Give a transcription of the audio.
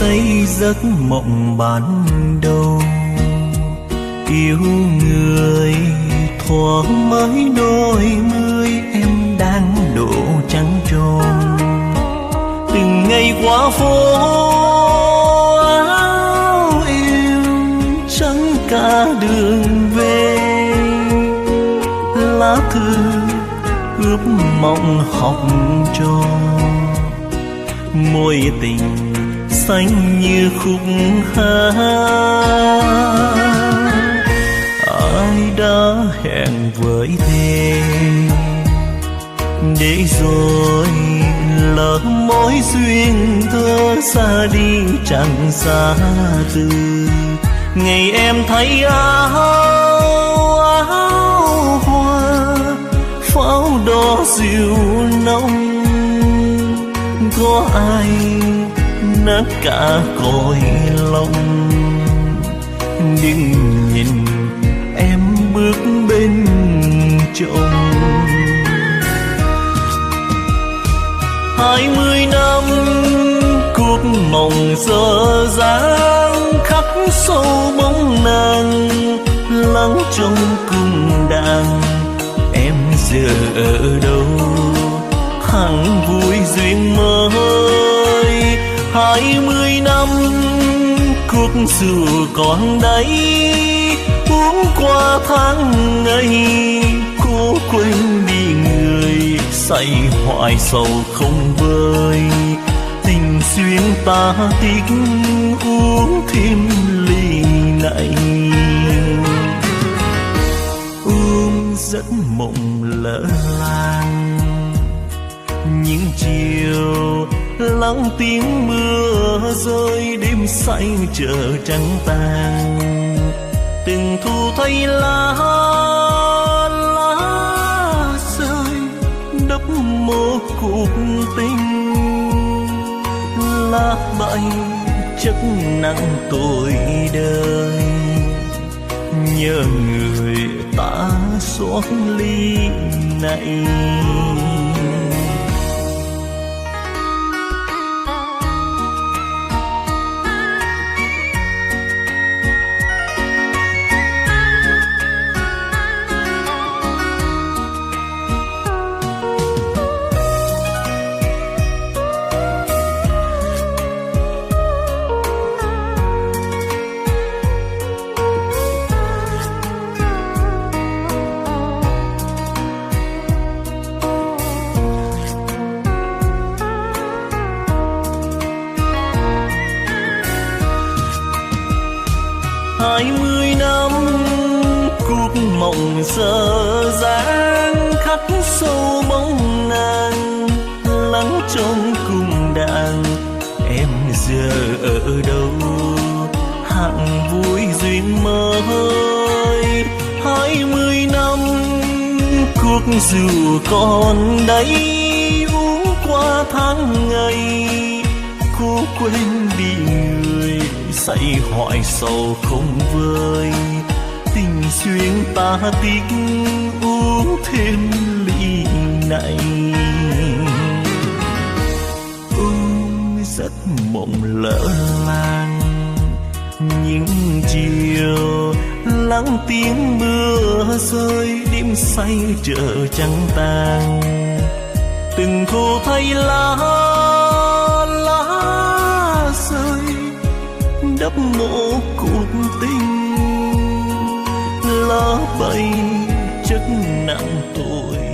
say giấc mộng ban đầu. Yêu người thoáng mới đôi mươi, em đang đổ trắng tròn. Từng ngày qua phố áo yêu trắng cả đường về. Lá thư ướp mộng học trò, môi tình xanh như khúc hát. Ai đã hẹn với thề để rồi lỡ mối duyên thơ xa đi chẳng xa từ. Ngày em thấy áo hoa pháo đỏ dịu nồng, có ai nát cả cõi lòng. Nhưng nhìn em bước bên chồng. 20 năm cuộc mộng dở dang, khắc sâu bóng nàng lắng trong cung đàn. Em giờ ở đâu hằng vui duyên mới. 20 năm cuộc dù còn đây, uống qua tháng ngày cố quên đi người, say hoài sầu không vơi. Tình duyên ta tiếc uống thêm ly này. Giấc mộng lỡ làng những chiều lắng tiếng mưa rơi, đêm say chờ trắng tàn. Từng thu thấy lá rơi đắp mô cuộc tình. Lá bay chất nặng tuổi đời, nhớ người ta xót ly này. 20 năm cuộc mộng dở dang, khắc sâu bóng nàng lắng trong cung đàn. Em giờ ở đâu hạng vui duyên mới. 20 năm cuộc dù còn đây, uống qua tháng ngày cố quên đi người, say hoài sầu không vơi. Tình duyên ta tiếc uống thêm ly này. Giấc mộng lỡ làng những chiều lắng tiếng mưa rơi, đêm say chờ trắng tàn. Từng thu thấy lá rơi đắp mộ cuộc tình. Lá bay chất nặng tuổi